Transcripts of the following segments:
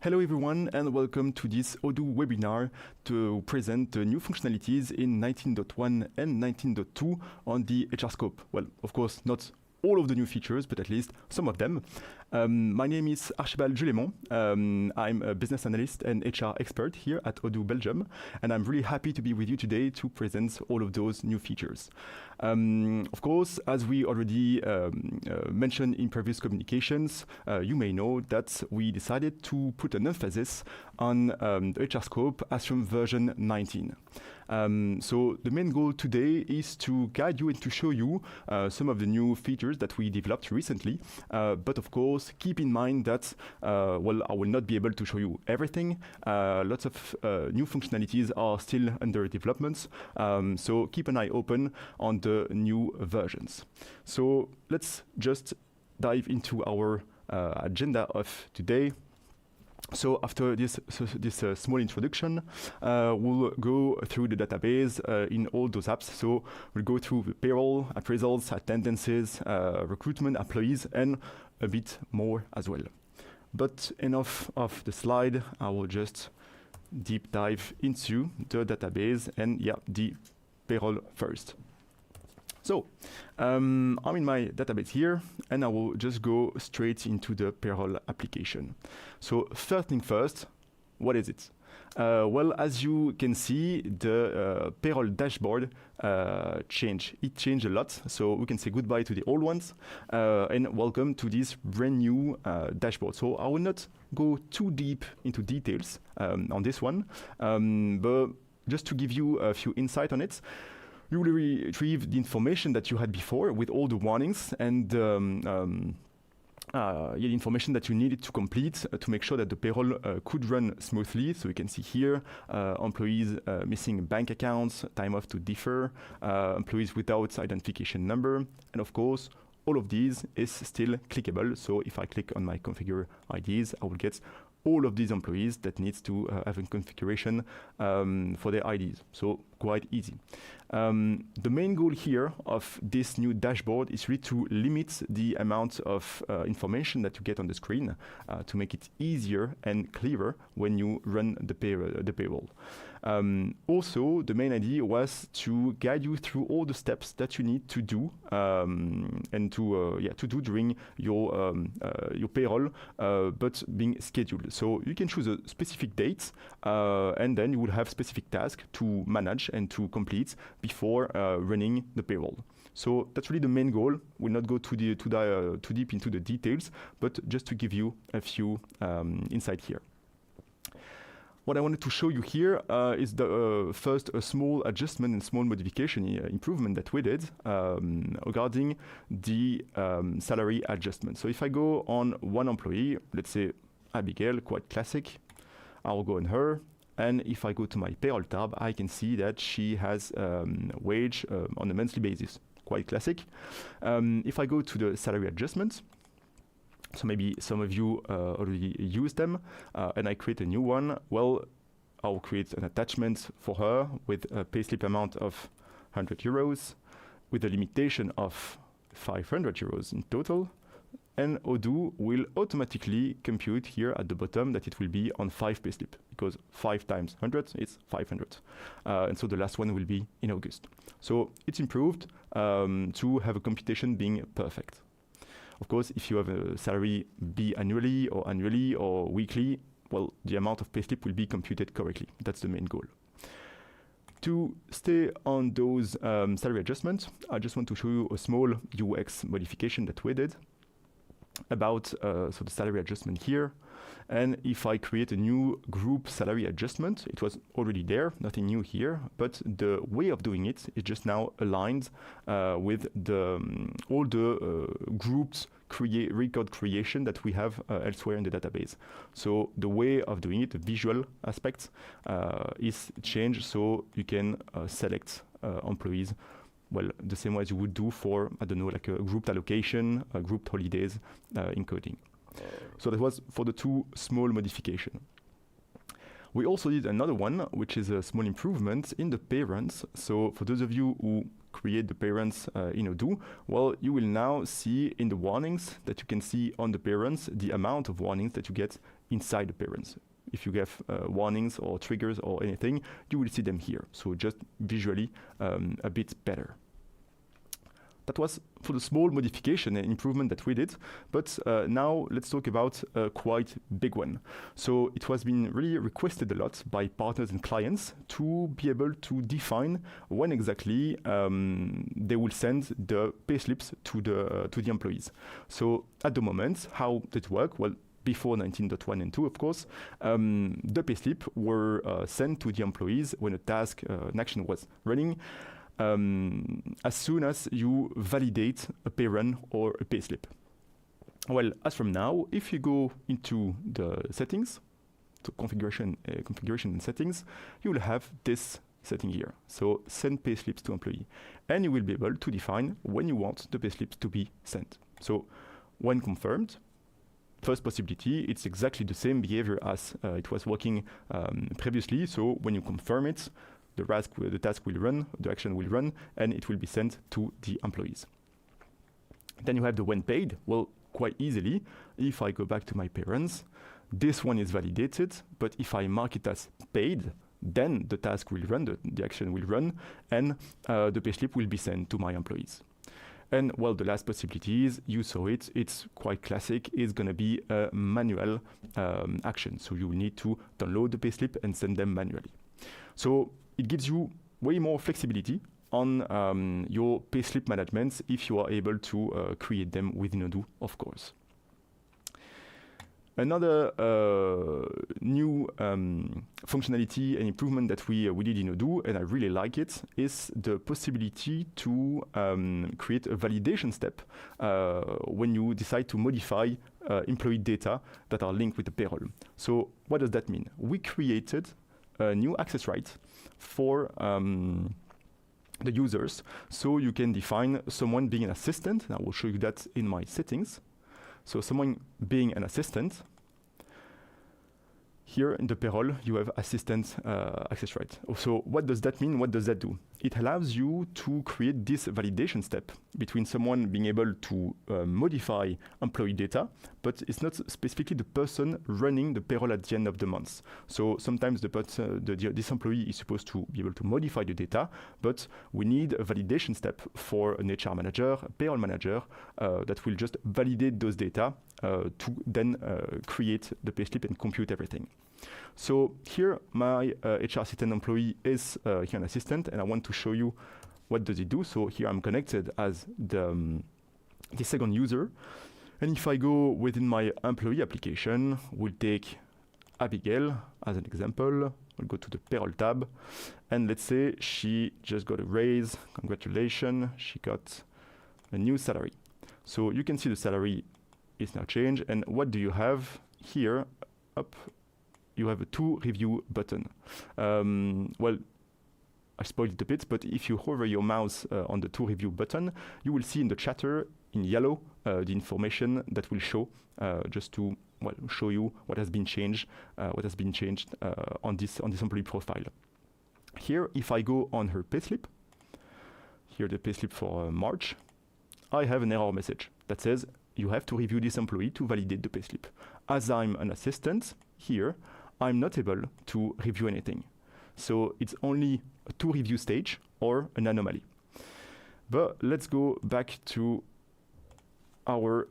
Hello everyone and welcome to this Odoo webinar to present the new functionalities in 19.1 and 19.2 on the HR scope. Well, of course, not all of the new features, but at least some of them. My name is Archibald Julémont. I'm a business analyst and HR expert here at Odoo Belgium, and I'm really happy to be with you today to present all of those new features. Of course, as we already mentioned in previous communications, you may know that we decided to put an emphasis on the HR scope as from version 19. So the main goal today is to guide you and to show you some of the new features that we developed recently. But of course, keep in mind that, well, I will not be able to show you everything. Lots of new functionalities are still under development. So keep an eye open on the new versions. So let's just dive into our agenda of today. So after this small introduction, we'll go through the database in all those apps. So we'll go through the payroll, appraisals, attendances, recruitment, employees, and a bit more as well. But enough of the slide. I will just deep dive into the database and the payroll first. So I'm in my database here, and I will just go straight into the payroll application. So first thing first, what is it? Well, as you can see, the payroll dashboard changed. It changed a lot, so we can say goodbye to the old ones and welcome to this brand new dashboard. So I will not go too deep into details on this one, but just to give you a few insight on it. You will retrieve the information that you had before with all the warnings and the information that you needed to complete to make sure that the payroll could run smoothly. So you can see here employees missing bank accounts, time off to defer, employees without identification number, and of course all of these is still clickable. So if I click on my configure IDs, I will get all of these employees that needs to have a configuration for their IDs. So quite easy. The main goal here of this new dashboard is really to limit the amount of information that you get on the screen to make it easier and clearer when you run the payroll. Also, the main idea was to guide you through all the steps that you need to do and to do during your payroll, but being scheduled. So you can choose a specific date, and then you will have specific tasks to manage and to complete before running the payroll. So that's really the main goal. We'll not go too deep into the details, but just to give you a few insight here. What I wanted to show you here is first a small adjustment and small modification improvement that we did regarding the salary adjustment. So if I go on one employee, let's say Abigail, quite classic, I'll go on her. And if I go to my payroll tab, I can see that she has wage on a monthly basis, quite classic. If I go to the salary adjustments, so maybe some of you already use them, and I create a new one, well, I'll create an attachment for her with a payslip amount of 100 euros, with a limitation of 500 euros in total. And Odoo will automatically compute here at the bottom that it will be on 5 payslip, because 5 times 100 is 500. And so the last one will be in August. So it's improved to have a computation being perfect. Of course, if you have a salary be annually or weekly, well, the amount of payslip will be computed correctly. That's the main goal. To stay on those salary adjustments, I just want to show you a small UX modification that we did about so the salary adjustment here. And if I create a new group salary adjustment, it was already there, nothing new here, but the way of doing it is just now aligned with all the grouped record creation that we have elsewhere in the database. So the way of doing it, the visual aspect, is changed so you can select employees, well, the same way as you would do for, I don't know, like a grouped allocation, grouped holidays encoding. So that was for the two small modifications. We also did another one, which is a small improvement in the parents. So for those of you who create the parents in Odoo, well, you will now see in the warnings that you can see on the parents the amount of warnings that you get inside the parents. If you have warnings or triggers or anything, you will see them here. So just visually a bit better. That was for the small modification and improvement that we did. But now let's talk about a quite big one. So it was been really requested a lot by partners and clients to be able to define when exactly they will send the payslips to the employees. So at the moment, how did it work? Well, before 19.1 and 2, of course, the payslip were sent to the employees when a task, an action was running, as soon as you validate a pay run or a payslip. Well, as from now, if you go into the settings, so configuration and settings, you will have this setting here. So send payslips to employee. And you will be able to define when you want the payslips to be sent. So when confirmed, first possibility, it's exactly the same behavior as it was working previously. So when you confirm it, the task will run, the action will run, and it will be sent to the employees. Then you have the when paid. Well, quite easily, if I go back to my parents, this one is validated, but if I mark it as paid, then the task will run, the action will run, and the payslip will be sent to my employees. And well, the last possibility is, you saw it, it's quite classic, it's going to be a manual action. So you will need to download the payslip and send them manually. So it gives you way more flexibility on your payslip management if you are able to create them within Odoo, of course. Another new functionality and improvement that we did in Odoo, and I really like it, is the possibility to create a validation step when you decide to modify employee data that are linked with the payroll. So what does that mean? We created a new access right for the users, so you can define someone being an assistant, and I will show you that in my settings. So someone being an assistant, here in the payroll, you have assistant access right. So what does that mean? What does that do? It allows you to create this validation step between someone being able to modify employee data, but it's not specifically the person running the payroll at the end of the month. So sometimes this employee is supposed to be able to modify the data, but we need a validation step for an HR manager, a payroll manager, that will just validate those data to then create the payslip and compute everything. So here, my HR assistant employee is here an assistant, and I want to show you what does it do. So here I'm connected as the second user, and if I go within my employee application, we'll take Abigail as an example. We'll go to the payroll tab, and let's say she just got a raise. Congratulations, she got a new salary. So you can see the salary is now changed, and what do you have here? Up, you have a to review button. Well, I spoiled it a bit, but if you hover your mouse on the to review button, you will see in the chatter in yellow the information that will show, just to show you what has been changed, on this employee profile. Here, if I go on her payslip, here the payslip for March, I have an error message that says you have to review this employee to validate the payslip. As I'm an assistant here, I'm not able to review anything. So it's only a to review stage or an anomaly. But let's go back to our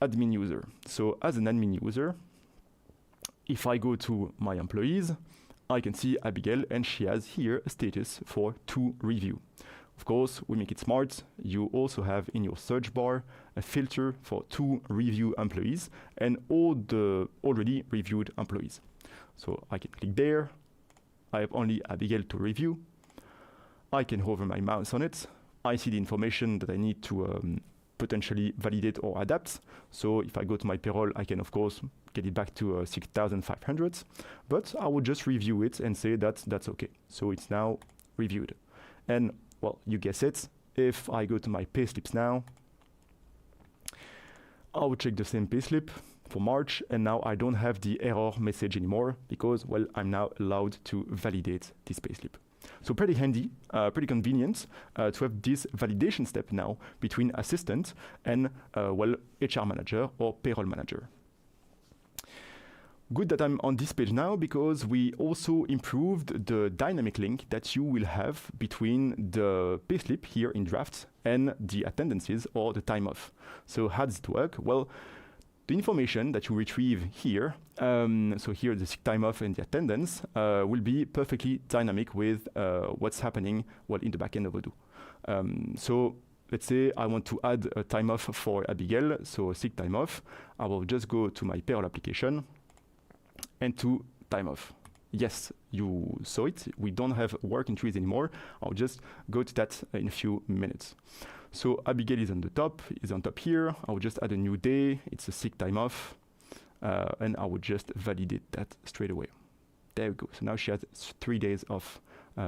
admin user. So as an admin user, if I go to my employees, I can see Abigail, and she has here a status for to review. Of course, we make it smart. You also have in your search bar a filter for to review employees and all the already reviewed employees. So I can click there. I have only Abigail to review. I can hover my mouse on it. I see the information that I need to potentially validate or adapt. So if I go to my payroll, I can of course get it back to 6,500, but I would just review it and say that that's okay. So it's now reviewed. And well, you guess it. If I go to my payslips now, I will check the same payslip for March, and now I don't have the error message anymore because, well, I'm now allowed to validate this payslip. So pretty handy, pretty convenient to have this validation step now between assistant and, well, HR manager or payroll manager. Good that I'm on this page now because we also improved the dynamic link that you will have between the payslip here in drafts and the attendances or the time off. So how does it work? Well, the information that you retrieve here, so here the sick time off and the attendance, will be perfectly dynamic with what's happening in the backend of Odoo. So let's say I want to add a time off for Abigail, so sick time off. I will just go to my payroll application and to time off. Yes, you saw it. We don't have work entries anymore. I'll just go to that in a few minutes. So Abigail is on top here. I'll just add a new day. It's a sick time off. And I will just validate that straight away. There we go. So now she has 3 days of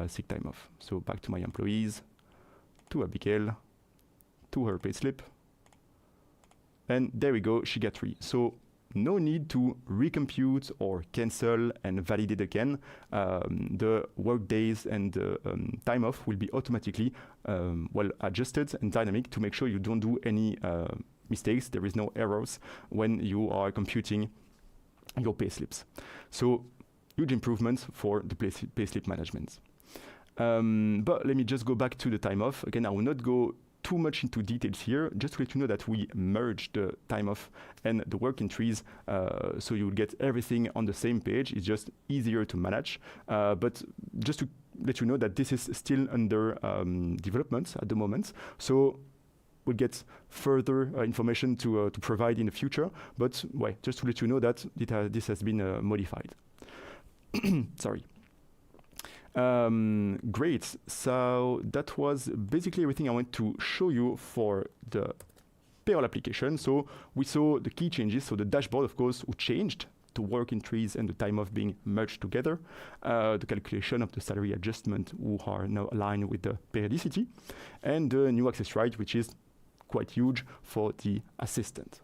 sick time off. So back to my employees, to Abigail, to her payslip. And there we go, she got 3. So no need to recompute or cancel and validate again. The work days and the time off will be automatically adjusted and dynamic to make sure you don't do any mistakes. There is no errors when you are computing your payslips. So huge improvements for the payslip management. But let me just go back to the time off. Again, I will not go too much into details here, just to let you know that we merged the time off and the work entries, so you will get everything on the same page. It's just easier to manage, but just to let you know that this is still under development at the moment, so we'll get further information to provide in the future, but just to let you know that this has been modified. Sorry. Great, so that was basically everything I want to show you for the payroll application. So we saw the key changes. So the dashboard, of course, changed, the work entries and the time off being merged together, the calculation of the salary adjustment who are now aligned with the periodicity, and the new access right, which is quite huge for the assistant.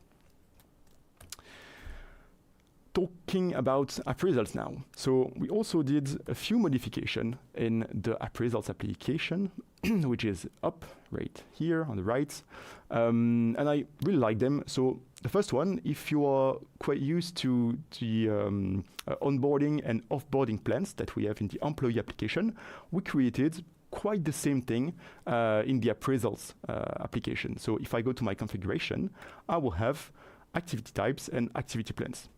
Talking about appraisals now. So we also did a few modifications in the appraisals application, which is up right here on the right. And I really like them. So the first one, if you are quite used to the onboarding and offboarding plans that we have in the employee application, we created quite the same thing in the appraisals application. So if I go to my configuration, I will have activity types and activity plans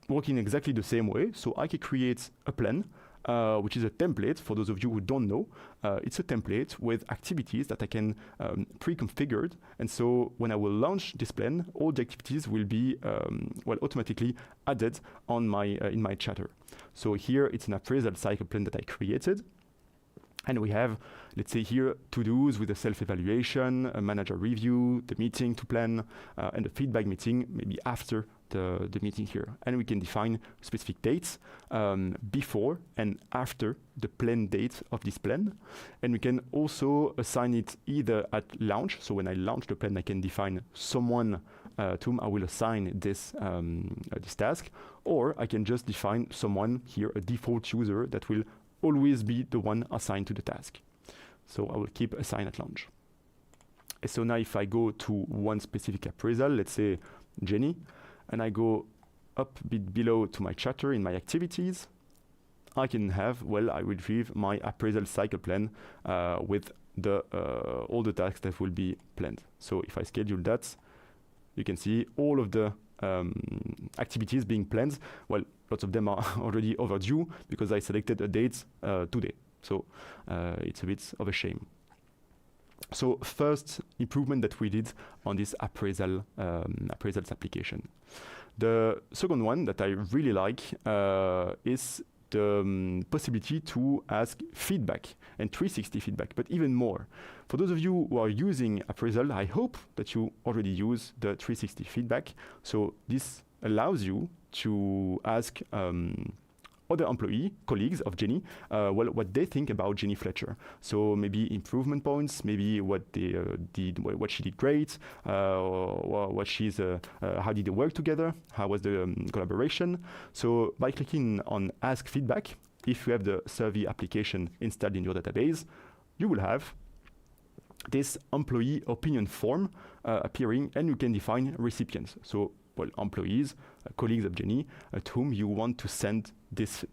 working exactly the same way. So I can create a plan, which is a template. For those of you who don't know, it's a template with activities that I can pre-configured. And so when I will launch this plan, all the activities will be automatically added on my in my chatter. So here it's an appraisal cycle plan that I created. And we have, let's say here, to-dos with a self-evaluation, a manager review, the meeting to plan, and the feedback meeting maybe after the meeting here. And we can define specific dates before and after the planned date of this plan. And we can also assign it either at launch. So when I launch the plan, I can define someone to whom I will assign this task, or I can just define someone here, a default user that will always be the one assigned to the task. So I will keep assign at launch. And so now if I go to one specific appraisal, let's say Jenny, and I go up a bit below to my chatter in my activities, I can have, I retrieve my appraisal cycle plan with the all the tasks that will be planned. So if I schedule that, you can see all of the activities being planned. Well, lots of them are already overdue because I selected a date today. So it's a bit of a shame. So first improvement that we did on this appraisals application. The second one that I really like is the possibility to ask feedback and 360 feedback, but even more. For those of you who are using Appraisal, I hope that you already use the 360 feedback. So this allows you to ask other colleagues of Jenny, what they think about Jenny Fletcher. So maybe improvement points, maybe what they did, what she did great, what she's, how did they work together, how was the collaboration. So by clicking on Ask Feedback, if you have the survey application installed in your database, you will have this employee opinion form appearing, and you can define recipients. So employees, colleagues of Jenny, to whom you want to send this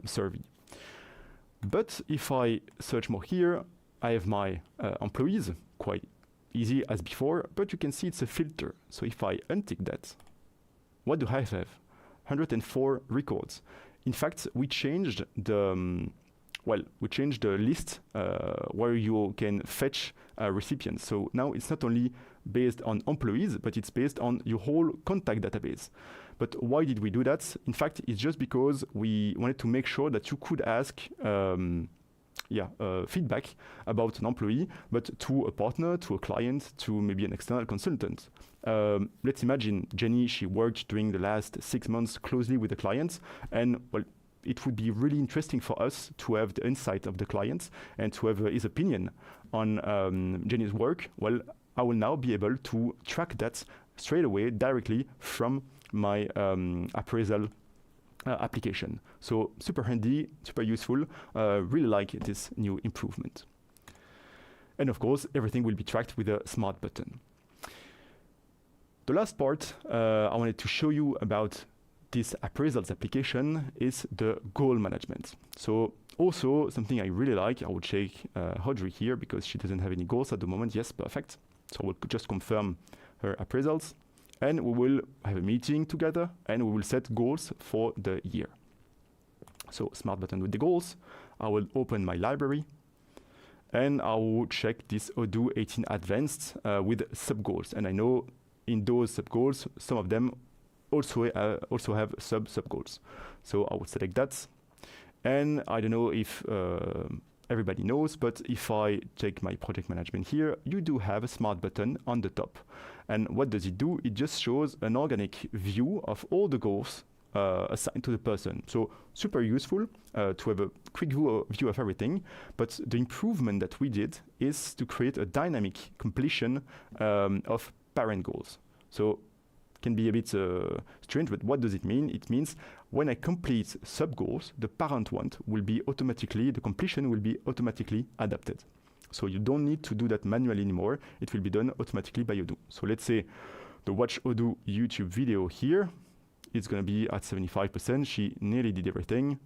survey. But if I search more here, I have my employees, quite easy as before, but you can see it's a filter. So if I untick that, what do I have? 104 records. In fact, we changed the list where you can fetch recipients. So now it's not only based on employees, but it's based on your whole contact database. But why did we do that? In fact, it's just because we wanted to make sure that you could ask feedback about an employee, but to a partner, to a client, to maybe an external consultant. Let's imagine Jenny, she worked during the last 6 months closely with the clients, and it would be really interesting for us to have the insight of the client and to have his opinion on Jenny's work. Well, I will now be able to track that straight away directly from my appraisal application. So super handy, super useful, really like this new improvement. And of course, everything will be tracked with a smart button. The last part I wanted to show you about this appraisals application is the goal management. So also something I really like, I would check Audrey here because she doesn't have any goals at the moment. Yes, perfect. So we'll just confirm her appraisals. And we will have a meeting together and we will set goals for the year. So smart button with the goals. I will open my library and I will check this Odoo 18 Advanced with sub-goals. And I know in those sub-goals, some of them also have sub-goals. So I will select that. And I don't know if everybody knows, but if I take my project management here, you do have a smart button on the top. And what does it do? It just shows an organic view of all the goals assigned to the person. So super useful to have a quick view of everything. But the improvement that we did is to create a dynamic completion of parent goals. So it can be a bit strange, but what does it mean? It means when I complete sub-goals, the parent one will be automatically, the completion will be automatically adapted. So you don't need to do that manually anymore. It will be done automatically by Odoo. So let's say the Watch Odoo YouTube video here, it's going to be at 75%. She nearly did everything.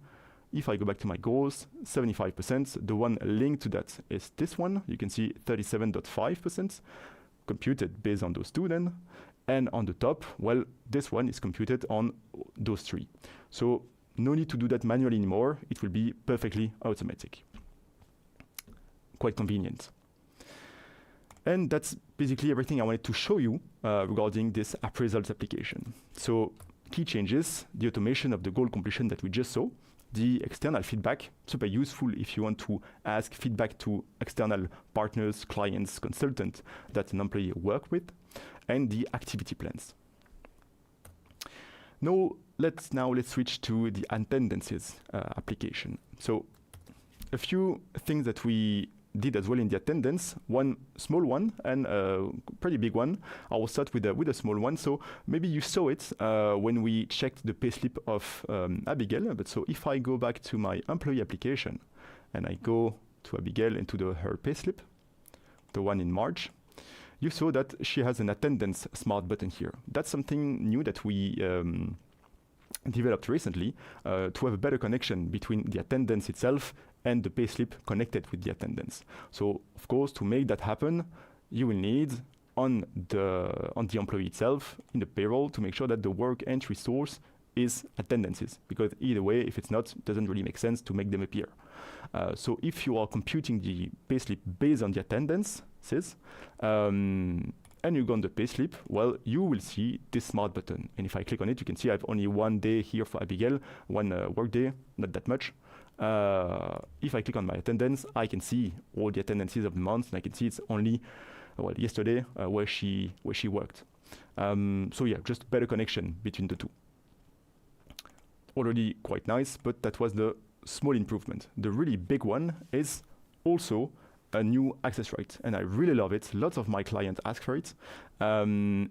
If I go back to my goals, 75%. The one linked to that is this one. You can see 37.5% computed based on those two then. And on the top, well, this one is computed on those three. So no need to do that manually anymore. It will be perfectly automatic. Quite convenient. And that's basically everything I wanted to show you regarding this appraisals application. So key changes, the automation of the goal completion that we just saw, the external feedback, super useful if you want to ask feedback to external partners, clients, consultants that an employee work with, and the activity plans. Now let's switch to the attendances application. So a few things that we did as well in the attendance, one small one and a pretty big one. I will start with a small one. So maybe you saw it when we checked the payslip of Abigail. But so if I go back to my employee application and I go to Abigail and to her payslip, the one in March, you saw that she has an attendance smart button here. That's something new that we developed recently to have a better connection between the attendance itself and the payslip connected with the attendance. So of course, to make that happen, you will need on the employee itself in the payroll to make sure that the work entry source is attendances, because either way, if it's not, it doesn't really make sense to make them appear. So if you are computing the payslip based on the attendances, and you go on the payslip, well, you will see this smart button. And if I click on it, you can see I have only 1 day here for Abigail, one work day, not that much. If I click on my attendance, I can see all the attendances of the month, and I can see it's only yesterday where she worked. So yeah, just better connection between the two. Already quite nice, but that was the small improvement. The really big one is also a new access right, and I really love it. Lots of my clients ask for it.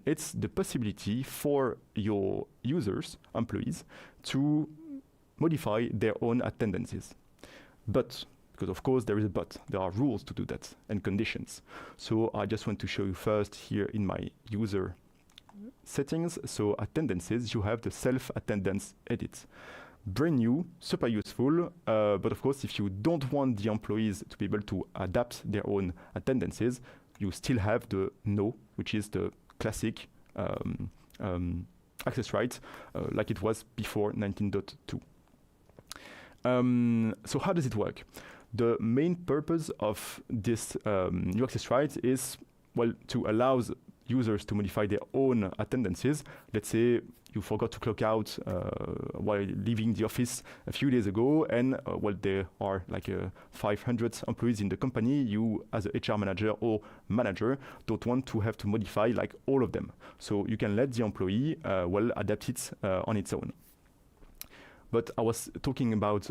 It's the possibility for your users, employees, to modify their own attendances. But, because of course there is a but, there are rules to do that and conditions. So I just want to show you first here in my user settings, so attendances, you have the self-attendance edit. Brand new, super useful, but of course, if you don't want the employees to be able to adapt their own attendances, you still have the no, which is the classic access right, like it was before 19.2. So how does it work? The main purpose of this new access right is, well, to allow users to modify their own attendances. Let's say you forgot to clock out while leaving the office a few days ago, and well, there are like 500 employees in the company. You, as a HR manager or manager, don't want to have to modify like all of them. So you can let the employee well adapt it on its own. But I was talking about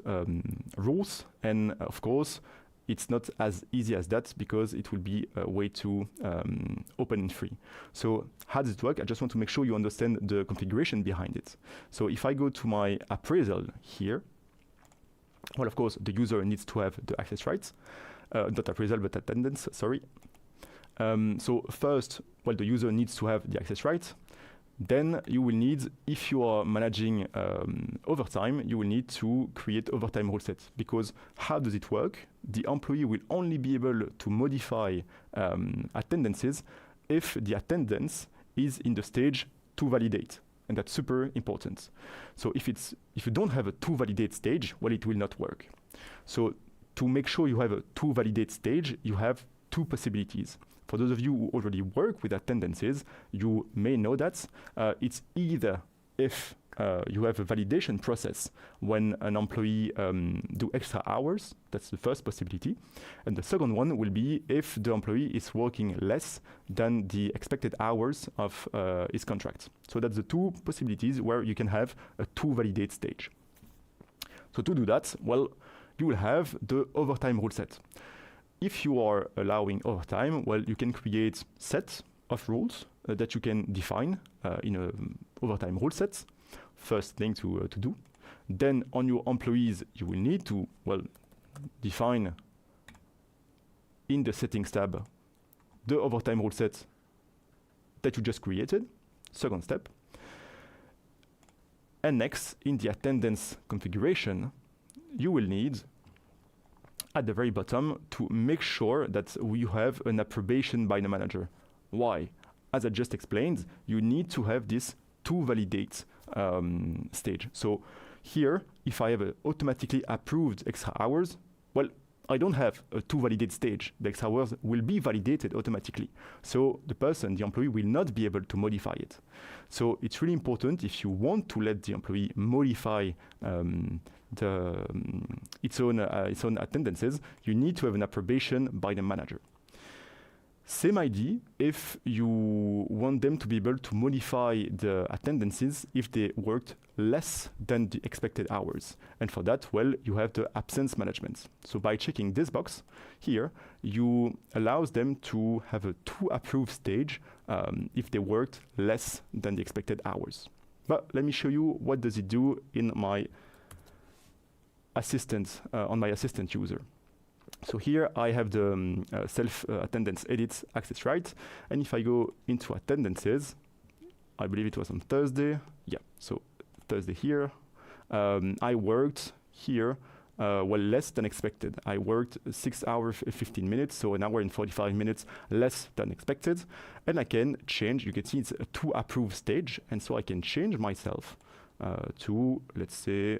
rules, and of course, it's not as easy as that because it will be way too open and free. So how does it work? I just want to make sure you understand the configuration behind it. So if I go to my appraisal here, well, of course, the user needs to have the access rights, not appraisal, but attendance, sorry. So first, well, the user needs to have the access rights. Then you will need, if you are managing overtime, you will need to create overtime rule sets. Because how does it work? The employee will only be able to modify attendances if the attendance is in the stage to validate. And that's super important. So if you don't have a to validate stage, well, it will not work. So to make sure you have a to validate stage, you have two possibilities. For those of you who already work with attendances, you may know that it's either if you have a validation process when an employee do extra hours, that's the first possibility. And the second one will be if the employee is working less than the expected hours of his contract. So that's the two possibilities where you can have a to validate stage. So to do that, well, you will have the overtime rule set. If you are allowing overtime, well, you can create sets of rules that you can define in an overtime rule set. First thing to do. Then on your employees, you will need to, well, define in the settings tab the overtime rule set that you just created. Second step. And next, in the attendance configuration, you will need at the very bottom to make sure that you have an approbation by the manager. Why? As I just explained, you need to have this to validate stage. So here, if I have a automatically approved extra hours, well, I don't have a to validate stage. The extra hours will be validated automatically. So the person, the employee, will not be able to modify it. So it's really important if you want to let the employee modify its own attendances, you need to have an approbation by the manager. Same idea if you want them to be able to modify the attendances if they worked less than the expected hours. And for that, well, you have the absence management. So by checking this box here, you allows them to have a to approve stage if they worked less than the expected hours. But let me show you what does it do in my assistant, on my assistant user. So here I have the self-attendance edit access right. And if I go into attendances, I believe it was on Thursday. Yeah, so Thursday here. I worked here, well, less than expected. I worked 6 hours, 15 minutes, so an hour and 45 minutes less than expected. And I can change, you can see it's a to approve stage. And so I can change myself to, let's say,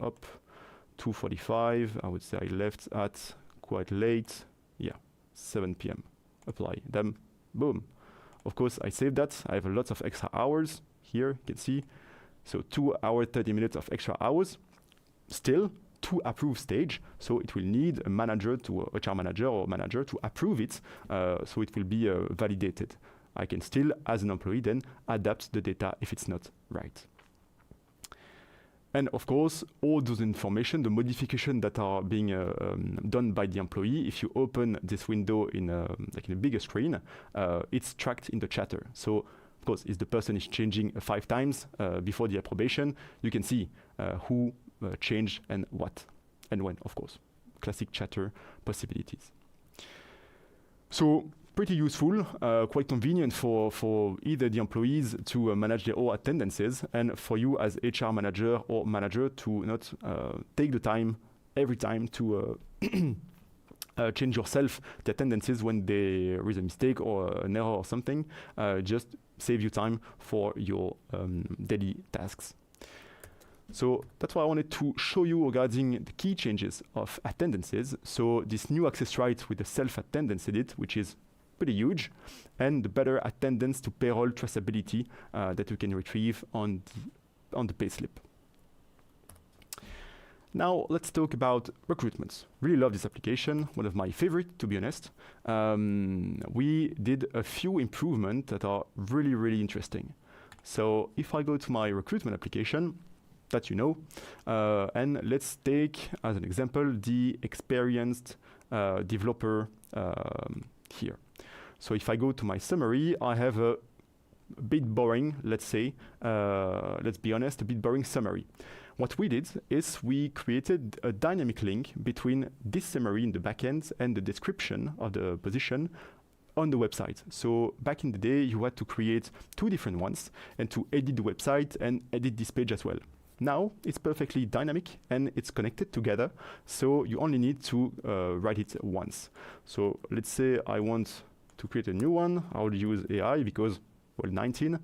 up 2:45. I would say I left at quite late. Yeah, 7 p.m. Apply. Then, boom. Of course, I saved that. I have lots of extra hours here. You can see. So 2 hours, 30 minutes of extra hours. Still, to approve stage. So it will need a manager to HR manager or manager to approve it. So it will be validated. I can still, as an employee, then adapt the data if it's not right. And of course, all those information, the modification that are being done by the employee, if you open this window in like in a bigger screen, it's tracked in the chatter. So, of course, if the person is changing 5 times before the approbation, you can see who changed and what and when, of course. Classic chatter possibilities. So, pretty useful, quite convenient for either the employees to manage their own attendances, and for you as HR manager or manager to not take the time every time to change yourself the attendances when there is a mistake or an error or something. Just save you time for your daily tasks. So that's why I wanted to show you regarding the key changes of attendances. So this new access right with the self-attendance edit, which is pretty huge, and the better attendance to payroll traceability that you can retrieve on the payslip. Now let's talk about recruitment. Really love this application, one of my favorite, to be honest. We did a few improvements that are really, really interesting. So if I go to my recruitment application, that you know, and let's take as an example the experienced developer here. So if I go to my summary, I have a bit boring, let's say, let's be honest, a bit boring summary. What we did is we created a dynamic link between this summary in the backend and the description of the position on the website. So back in the day, you had to create two different ones and to edit the website and edit this page as well. Now it's perfectly dynamic and it's connected together, so you only need to write it once. So let's say I want to create a new one. I'll use AI because, well, 19.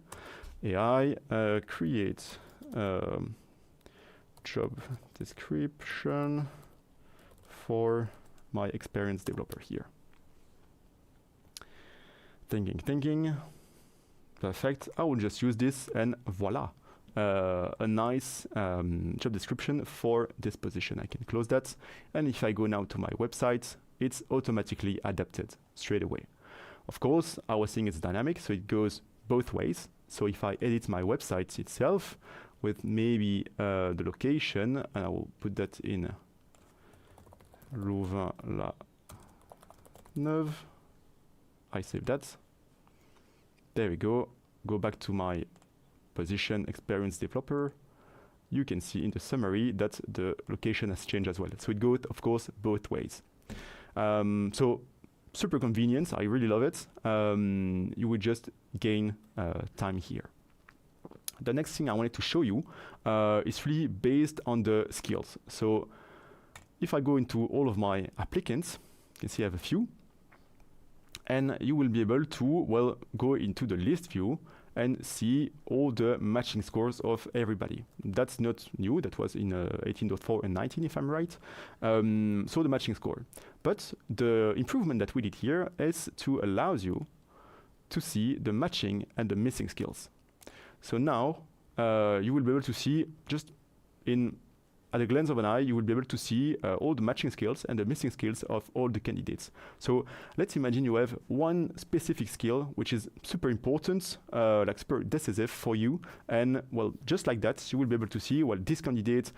AI create job description for my experienced developer here. Thinking. Perfect. I will just use this and voila. A nice job description for this position. I can close that. And if I go now to my website, it's automatically adapted straight away. Of course, I was saying it's dynamic, so it goes both ways. So if I edit my website itself with maybe the location, and I will put that in Louvain-la-Neuve. I save that. There we go. Go back to my position experienced developer. You can see in the summary that the location has changed as well. So it goes, of course, both ways. So super convenient. I really love it. You would just gain time here. The next thing I wanted to show you is really based on the skills. So if I go into all of my applicants, you can see I have a few. And you will be able to, well, go into the list view and see all the matching scores of everybody. That's not new. That was in 18.4 and 19, if I'm right. So the matching score. But the improvement that we did here is to allow you to see the matching and the missing skills. So now you will be able to see just at a glance of an eye, you will be able to see all the matching skills and the missing skills of all the candidates. So let's imagine you have one specific skill which is super important, like super decisive for you, and well, just like that, you will be able to see, well, this candidate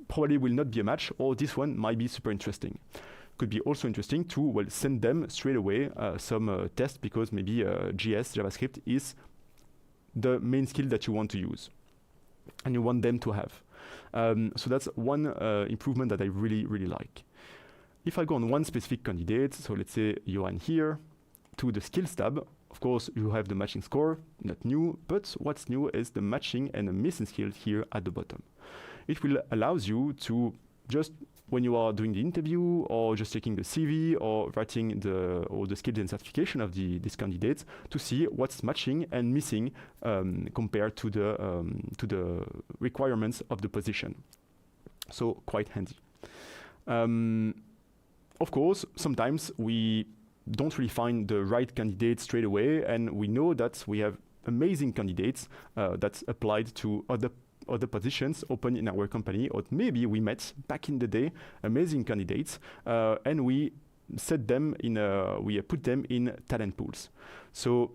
probably will not be a match, or this one might be super interesting. Could be also interesting to, well, send them straight away some tests, because maybe JS, JavaScript is the main skill that you want to use and you want them to have. So that's one improvement that I really, really like. If I go on one specific candidate, so let's say Johan here, to the skills tab, of course, you have the matching score, not new, but what's new is the matching and the missing skill here at the bottom. It will allow you to just, when you are doing the interview or just checking the CV or writing all the skills and certification of this candidate, to see what's matching and missing compared to the requirements of the position. So quite handy. Of course, sometimes we don't really find the right candidate straight away, and we know that we have amazing candidates that applied to other positions open in our company, or maybe we met back in the day amazing candidates, and we set them in we put them in talent pools. So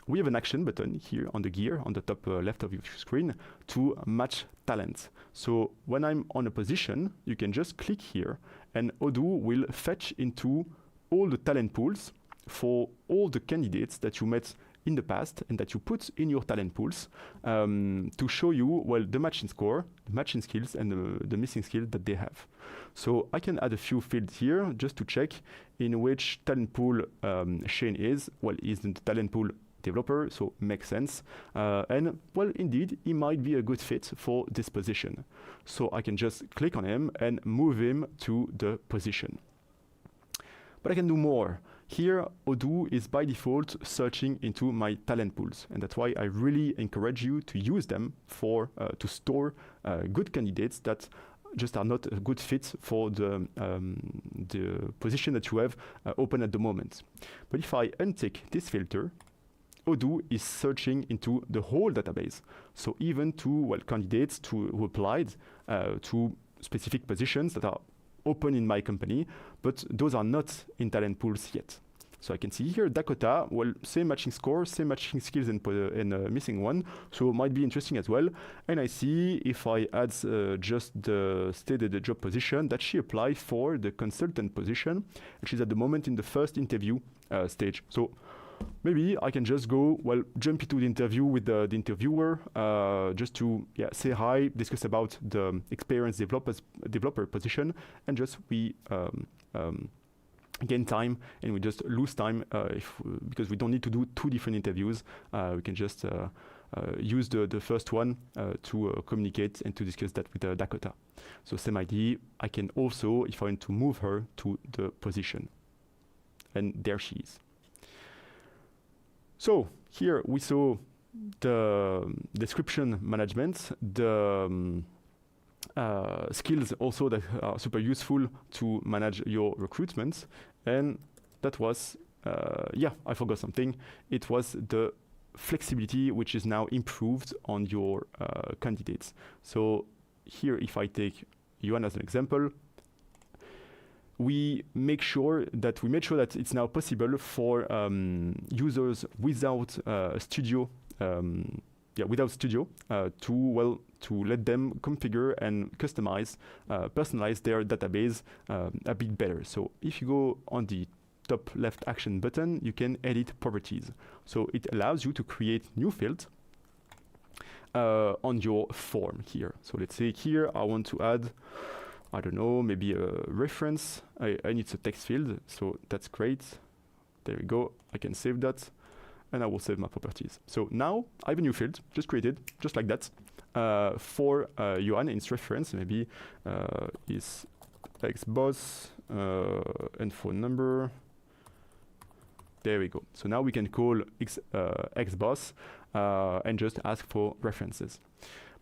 we have an action button here on the gear on the top left of your screen to match talent. So when I'm on a position, you can just click here, and Odoo will fetch into all the talent pools for all the candidates that you met in the past and that you put in your talent pools to show you, well, the matching score, the matching skills, and the missing skills that they have. So I can add a few fields here just to check in which talent pool Shane is. Well, he's in the talent pool developer, so makes sense. And well, indeed, he might be a good fit for this position. So I can just click on him and move him to the position. But I can do more. Here, Odoo is by default searching into my talent pools, and that's why I really encourage you to use them for to store good candidates that just are not a good fit for the position that you have open at the moment. But if I untick this filter, Odoo is searching into the whole database. So even to candidates who applied to specific positions that are open in my company, but those are not in talent pools yet. So I can see here Dakota, well, same matching score, same matching skills and missing one, so it might be interesting as well. And I see if I add just the stated job position that she applied for the consultant position, and she's at the moment in the first interview stage. So maybe I can just go, well, jump into the interview with the interviewer, just to say hi, discuss about the experienced developer position, and just we gain time and we just lose time because we don't need to do two different interviews. We can just use the first one to communicate and to discuss that with Dakota. So same idea, I can also, if I want to move her to the position. And there she is. So here we saw the description management, the skills also that are super useful to manage your recruitment. And that was, I forgot something. It was the flexibility which is now improved on your candidates. So here, if I take Johan as an example, we made sure that it's now possible for users without Studio, without Studio, to let them configure and customize, personalize their database a bit better. So if you go on the top left action button, you can edit properties. So it allows you to create new fields on your form here. So let's say here I want to add, I don't know, maybe a reference. I need a text field, so that's great. There we go. I can save that, and I will save my properties. So now I have a new field just created, just like that, for Johan in its reference. Maybe his ex-boss and phone number. There we go. So now we can call ex-boss and just ask for references.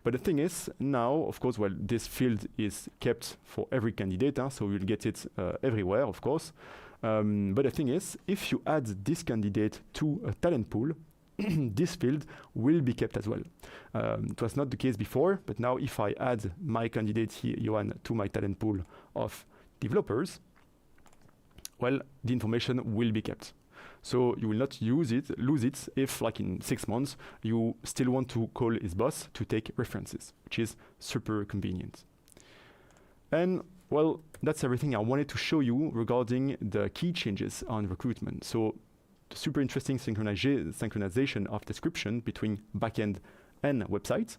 But the thing is, now, of course, well, this field is kept for every candidate, so you'll get it everywhere, of course. But the thing is, if you add this candidate to a talent pool, this field will be kept as well. It was not the case before, but now if I add my candidate here, Johan, to my talent pool of developers, well, the information will be kept. So you will not lose it if, like in 6 months, you still want to call his boss to take references, which is super convenient. And well, that's everything I wanted to show you regarding the key changes on recruitment. So the super interesting synchronization of description between backend and website,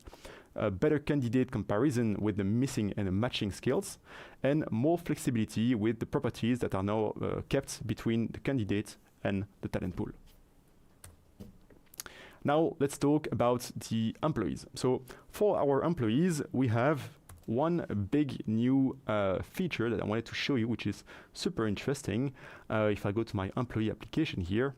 better candidate comparison with the missing and the matching skills, and more flexibility with the properties that are now kept between the candidate and the talent pool. Now let's talk about the employees. So for our employees, we have one big new feature that I wanted to show you, which is super interesting. If I go to my employee application here,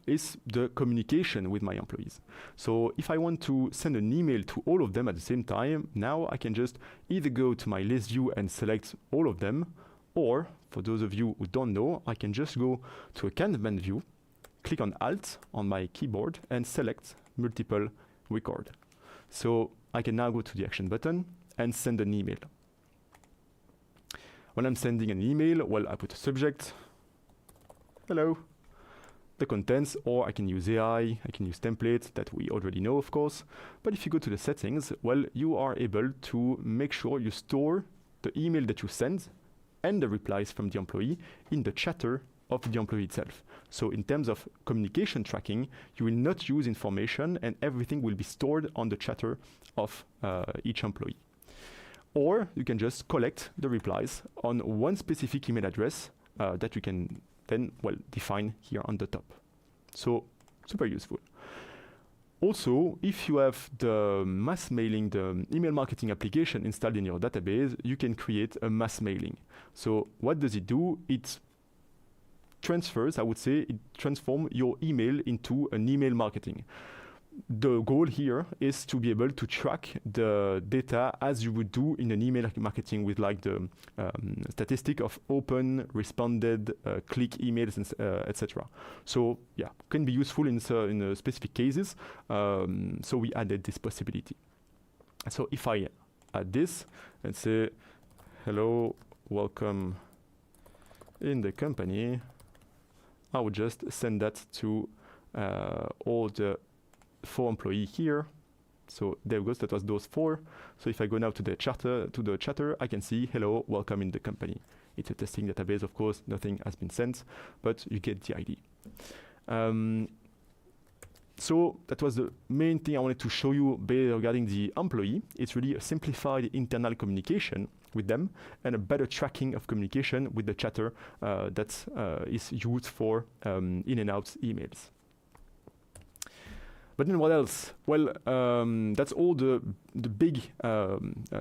is the communication with my employees. So if I want to send an email to all of them at the same time, now I can just either go to my list view and select all of them, or for those of you who don't know, I can just go to a Kanban view, click on Alt on my keyboard and select multiple record. So I can now go to the action button and send an email. When I'm sending an email, well, I put a subject, hello, the contents, or I can use AI, I can use templates that we already know, of course. But if you go to the settings, well, you are able to make sure you store the email that you send and the replies from the employee in the chatter of the employee itself. So in terms of communication tracking, you will not use information and everything will be stored on the chatter of each employee. Or you can just collect the replies on one specific email address that you can then, well, define here on the top. So super useful. Also, if you have the mass mailing, the email marketing application installed in your database, you can create a mass mailing. So what does it do? It transfers, I would say, it transforms your email into an email marketing. The goal here is to be able to track the data as you would do in an email marketing with like the statistic of open, responded, click emails, and etc. So yeah, can be useful in specific cases. So we added this possibility. So if I add this and say, hello, welcome in the company, I would just send that to all the 4 employees here. So there goes, that was those 4. So if I go now to the chatter, I can see, hello, welcome in the company. It's a testing database, of course, nothing has been sent, but you get the idea. So that was the main thing I wanted to show you regarding the employee. It's really a simplified internal communication with them and a better tracking of communication with the chatter that is used for in and out emails. But then what else? Well, that's all the big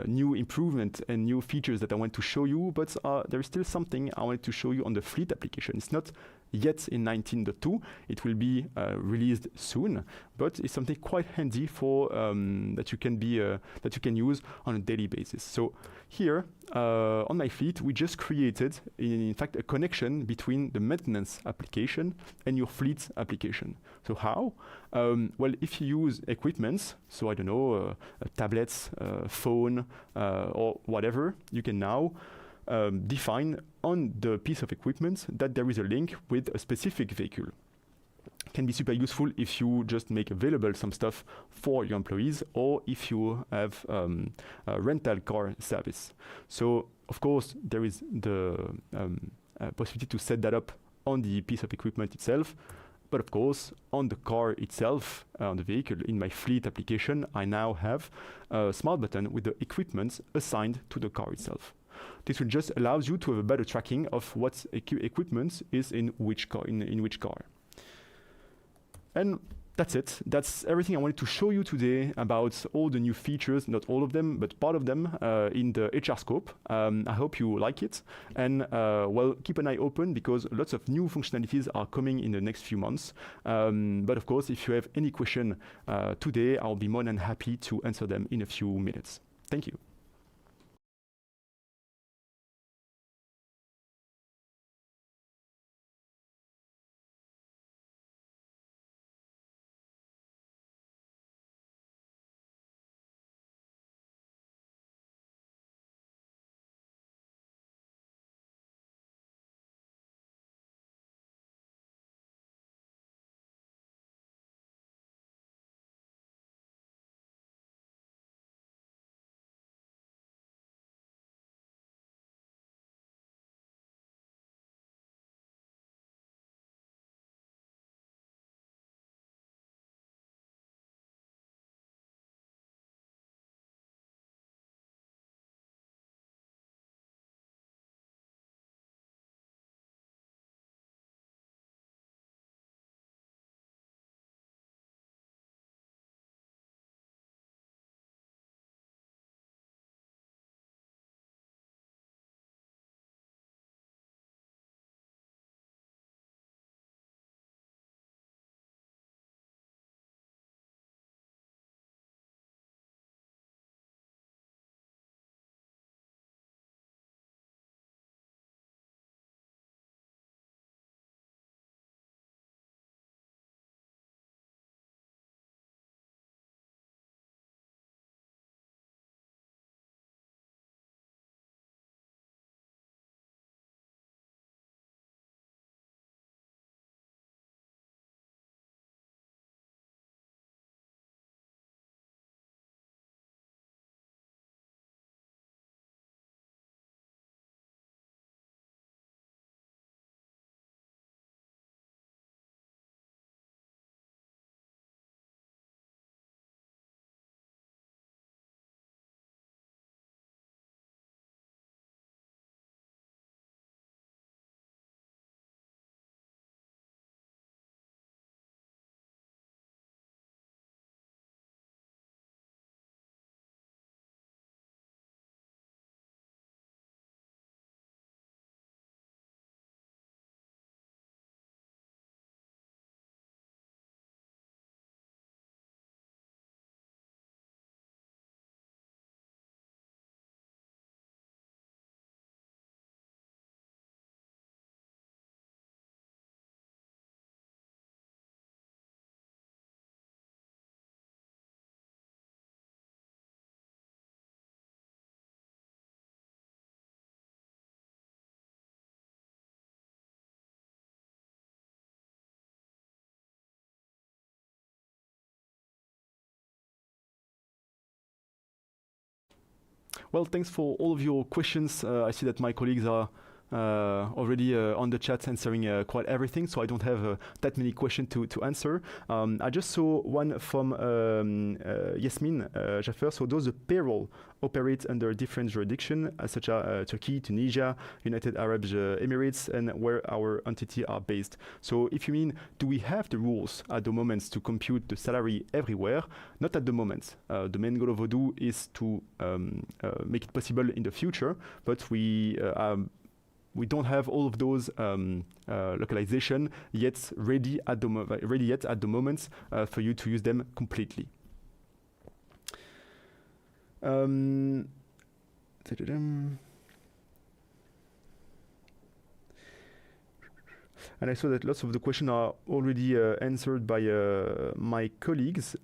new improvement and new features that I want to show you, but there is still something I wanted to show you on the fleet application. It's not yet in 19.2. It will be released soon, but it's something quite handy for that you can use on a daily basis. So here on my fleet, we just created, in fact, a connection between the maintenance application and your fleet application. So how? Well, if you use equipments, so I don't know, tablets, phone, or whatever, you can now define on the piece of equipment that there is a link with a specific vehicle. Can be super useful if you just make available some stuff for your employees or if you have a rental car service. So of course there is the possibility to set that up on the piece of equipment itself, but of course on the car itself, on the vehicle, in my fleet application, I now have a smart button with the equipment assigned to the car itself. This will just allows you to have a better tracking of what equipment is in which car. In which car. And that's it. That's everything I wanted to show you today about all the new features, not all of them, but part of them in the HR scope. I hope you like it. And well, keep an eye open because lots of new functionalities are coming in the next few months. But of course, if you have any question today, I'll be more than happy to answer them in a few minutes. Thank you. Well, thanks for all of your questions. I see that my colleagues are already on the chat answering quite everything, so I don't have that many questions to answer. I just saw one from Yasmin Jaffer. So does the payroll operate under different jurisdictions, such as Turkey, Tunisia, United Arab Emirates, and where our entity are based? So if you mean, do we have the rules at the moment to compute the salary everywhere? Not at the moment. The main goal of Odoo is to make it possible in the future, but we don't have all of those localization yet ready at the moment for you to use them completely. And I saw that lots of the questions are already answered by my colleagues.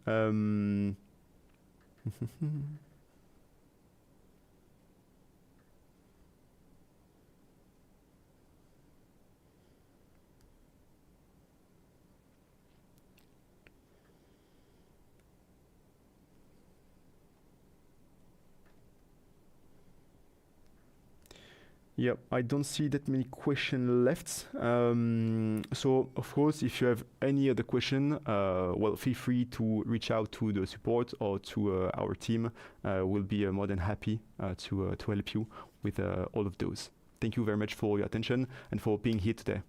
Yeah, I don't see that many questions left. So, of course, if you have any other question, well, feel free to reach out to the support or to our team. We'll be more than happy to help you with all of those. Thank you very much for your attention and for being here today.